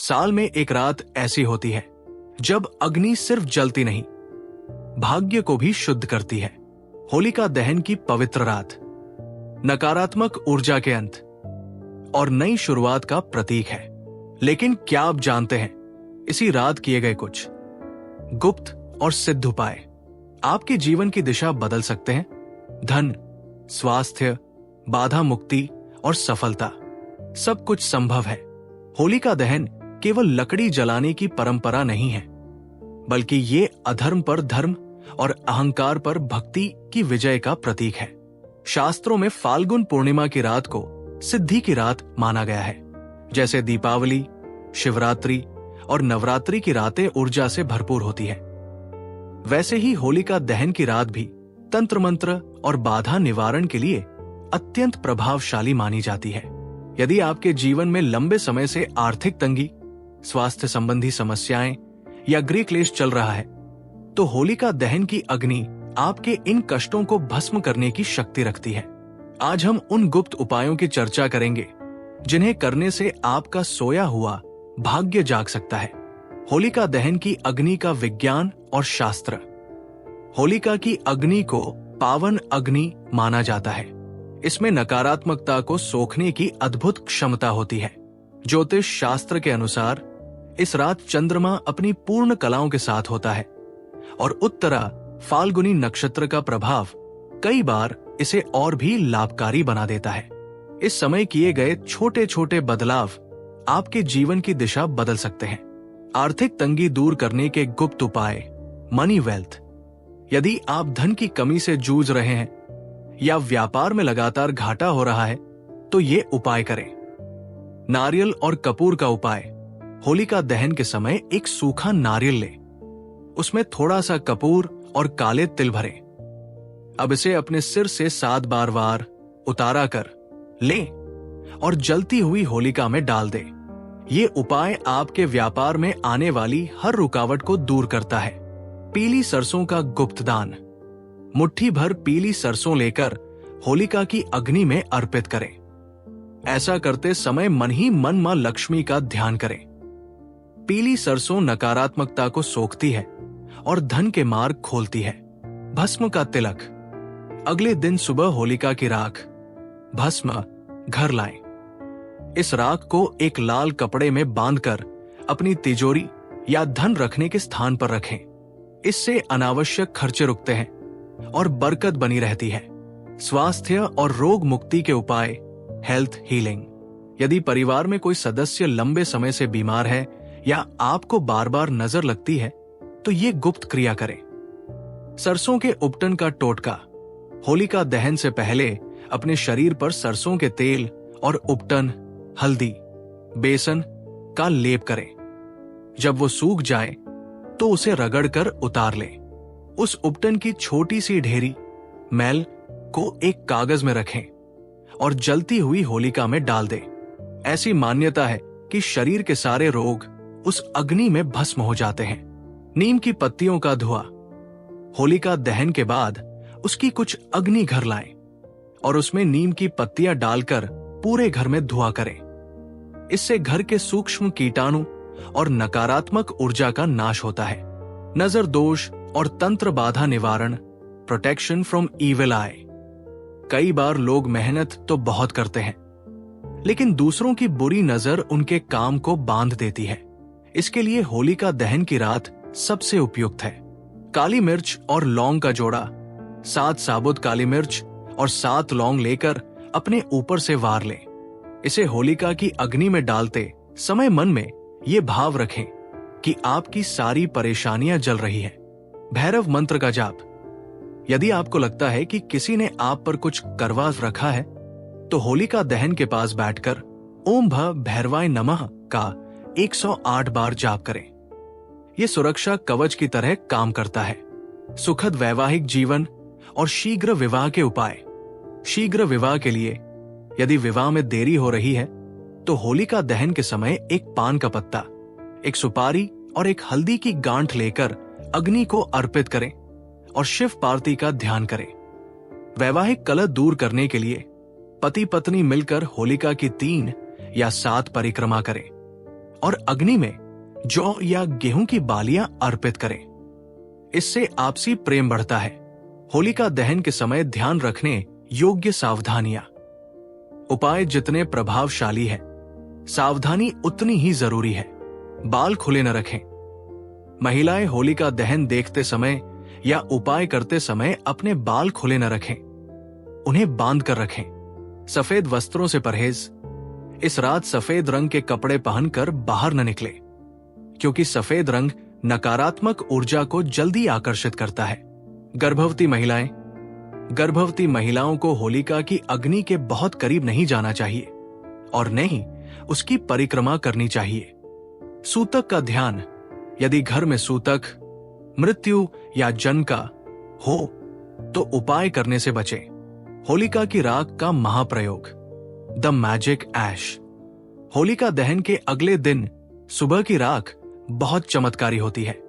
साल में एक रात ऐसी होती है जब अग्नि सिर्फ जलती नहीं, भाग्य को भी शुद्ध करती है। होलिका दहन की पवित्र रात नकारात्मक ऊर्जा के अंत और नई शुरुआत का प्रतीक है। लेकिन क्या आप जानते हैं, इसी रात किए गए कुछ गुप्त और सिद्ध उपाय आपके जीवन की दिशा बदल सकते हैं। धन, स्वास्थ्य, बाधा मुक्ति और सफलता, सब कुछ संभव है। होलिका दहन केवल लकड़ी जलाने की परंपरा नहीं है, बल्कि ये अधर्म पर धर्म और अहंकार पर भक्ति की विजय का प्रतीक है। शास्त्रों में फाल्गुन पूर्णिमा की रात को सिद्धि की रात माना गया है। जैसे दीपावली, शिवरात्रि और नवरात्रि की रातें ऊर्जा से भरपूर होती है, वैसे ही होलिका दहन की रात भी तंत्र मंत्र और बाधा निवारण के लिए अत्यंत प्रभावशाली मानी जाती है। यदि आपके जीवन में लंबे समय से आर्थिक तंगी, स्वास्थ्य संबंधी समस्याएं या गृह क्लेश चल रहा है, तो होलिका दहन की अग्नि आपके इन कष्टों को भस्म करने की शक्ति रखती है। आज हम उन गुप्त उपायों की चर्चा करेंगे जिन्हें करने से आपका सोया हुआ भाग्य जाग सकता है। होलिका दहन की अग्नि का विज्ञान और शास्त्र। होलिका की अग्नि को पावन अग्नि माना जाता है। इसमें नकारात्मकता को सोखने की अद्भुत क्षमता होती है। ज्योतिष शास्त्र के अनुसार इस रात चंद्रमा अपनी पूर्ण कलाओं के साथ होता है और उत्तरा फाल्गुनी नक्षत्र का प्रभाव कई बार इसे और भी लाभकारी बना देता है। इस समय किए गए छोटे छोटे बदलाव आपके जीवन की दिशा बदल सकते हैं। आर्थिक तंगी दूर करने के गुप्त उपाय। Money wealth. यदि आप धन की कमी से जूझ रहे हैं या व्यापार में लगातार घाटा हो रहा है, तो ये उपाय करें। नारियल और कपूर का उपाय। होलिका दहन के समय एक सूखा नारियल लें, उसमें थोड़ा सा कपूर और काले तिल भरें। अब इसे अपने सिर से 7 बार उतारा कर लें और जलती हुई होलिका में डाल दें। ये उपाय आपके व्यापार में आने वाली हर रुकावट को दूर करता है। पीली सरसों का गुप्त दान। मुट्ठी भर पीली सरसों लेकर होलिका की अग्नि में अर्पित करें। ऐसा करते समय मन ही मन मां लक्ष्मी का ध्यान करें। पीली सरसों नकारात्मकता को सोखती है और धन के मार्ग खोलती है। भस्म का तिलक। अगले दिन सुबह होलिका की राख, भस्म घर लाएं। इस राख को एक लाल कपड़े में बांधकर अपनी तिजोरी या धन रखने के स्थान पर रखें। इससे अनावश्यक खर्चे रुकते हैं और बरकत बनी रहती है। स्वास्थ्य और रोग मुक्ति के उपाय। Health healing. यदि परिवार में कोई सदस्य लंबे समय से बीमार है या आपको बार बार नजर लगती है, तो ये गुप्त क्रिया करें। सरसों के उपटन का टोटका। होलिका दहन से पहले अपने शरीर पर सरसों के तेल और उपटन, हल्दी, बेसन का लेप करें। जब वो सूख जाए तो उसे रगड़कर उतार लें। उस उपटन की छोटी सी ढेरी मैल को एक कागज में रखें और जलती हुई होलिका में डाल दें। ऐसी मान्यता है कि शरीर के सारे रोग उस अग्नि में भस्म हो जाते हैं। नीम की पत्तियों का धुआं। होलिका दहन के बाद उसकी कुछ अग्नि घर लाएं और उसमें नीम की पत्तियां डालकर पूरे घर में धुआं करें। इससे घर के सूक्ष्म कीटाणु और नकारात्मक ऊर्जा का नाश होता है। नजर दोष और तंत्र बाधा निवारण। प्रोटेक्शन फ्रॉम इविल आई। कई बार लोग मेहनत तो बहुत करते हैं, लेकिन दूसरों की बुरी नजर उनके काम को बांध देती है। इसके लिए होलिका दहन की रात सबसे उपयुक्त है। काली मिर्च और लौंग का जोड़ा। 7 साबुत काली मिर्च और 7 लौंग लेकर अपने ऊपर से वार लें। इसे होलिका की अग्नि में डालते समय मन में ये भाव रखें कि आपकी सारी परेशानियां जल रही है। भैरव मंत्र का जाप। यदि आपको लगता है कि किसी ने आप पर कुछ करवा रखा है, तो होलिका दहन के पास बैठकर ओम भ भैरवाय नमः का 108 बार जाप करें। यह सुरक्षा कवच की तरह काम करता है। सुखद वैवाहिक जीवन और शीघ्र विवाह के उपाय। शीघ्र विवाह के लिए यदि विवाह में देरी हो रही है, तो होलिका दहन के समय एक पान का पत्ता, एक सुपारी और एक हल्दी की गांठ लेकर अग्नि को अर्पित करें और शिव पार्वती का ध्यान करें। वैवाहिक कलह दूर करने के लिए पति पत्नी मिलकर होलिका की 3 या 7 परिक्रमा करें। और अग्नि में जौ या गेहूं की बालियां अर्पित करें। इससे आपसी प्रेम बढ़ता है। होलिका दहन के समय ध्यान रखने योग्य सावधानियां। उपाय जितने प्रभावशाली है, सावधानी उतनी ही जरूरी है। बाल खुले न रखें। महिलाएं होलिका दहन देखते समय या उपाय करते समय अपने बाल खुले न रखें, उन्हें बांध कर रखें। सफेद वस्त्रों से परहेज। इस रात सफेद रंग के कपड़े पहनकर बाहर न निकले, क्योंकि सफेद रंग नकारात्मक ऊर्जा को जल्दी आकर्षित करता है। गर्भवती महिलाओं को होलिका की अग्नि के बहुत करीब नहीं जाना चाहिए और न ही उसकी परिक्रमा करनी चाहिए। सूतक का ध्यान। यदि घर में सूतक, मृत्यु या जन का हो तो उपाय करने से बचें। होलिका की राख का महाप्रयोग, द मैजिक ऐश। होलिका दहन के अगले दिन सुबह की राख बहुत चमत्कारी होती है।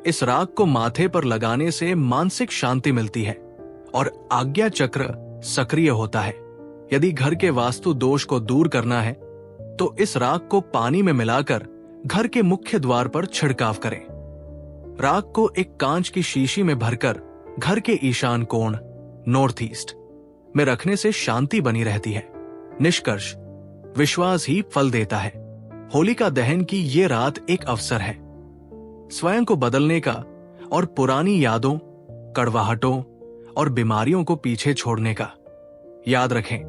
इस राख को माथे पर लगाने से मानसिक शांति मिलती है और आज्ञा चक्र सक्रिय होता है। यदि घर के वास्तु दोष को दूर करना है तो इस राख को पानी में मिलाकर घर के मुख्य द्वार पर छिड़काव करें। राख को एक कांच की शीशी में भरकर घर के ईशान कोण, नॉर्थ ईस्ट में रखने से शांति बनी रहती है। निष्कर्ष, विश्वास ही फल देता है। होलिका दहन की ये रात एक अवसर है स्वयं को बदलने का और पुरानी यादों, कड़वाहटों और बीमारियों को पीछे छोड़ने का। याद रखें,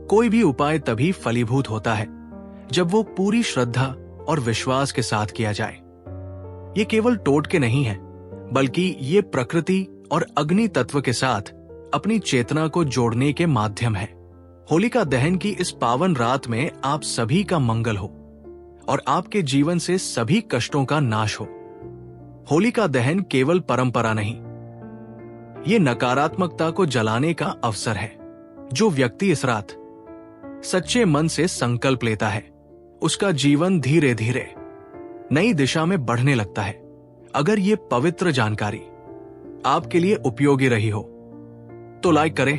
कोई भी उपाय तभी फलीभूत होता है जब वो पूरी श्रद्धा और विश्वास के साथ किया जाए। ये केवल टोटके नहीं है, बल्कि ये प्रकृति और अग्नि तत्व के साथ अपनी चेतना को जोड़ने के माध्यम है। होलिका दहन की इस पावन रात में आप सभी का मंगल हो और आपके जीवन से सभी कष्टों का नाश हो। होलिका दहन केवल परंपरा नहीं, ये नकारात्मकता को जलाने का अवसर है। जो व्यक्ति इस रात सच्चे मन से संकल्प लेता है, उसका जीवन धीरे धीरे नई दिशा में बढ़ने लगता है। अगर ये पवित्र जानकारी आपके लिए उपयोगी रही हो तो लाइक करें,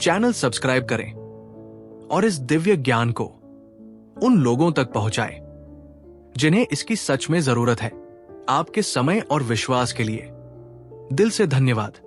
चैनल सब्सक्राइब करें और इस दिव्य ज्ञान को उन लोगों तक पहुंचाएं जिन्हें इसकी सच में जरूरत है। आपके समय और विश्वास के लिए दिल से धन्यवाद।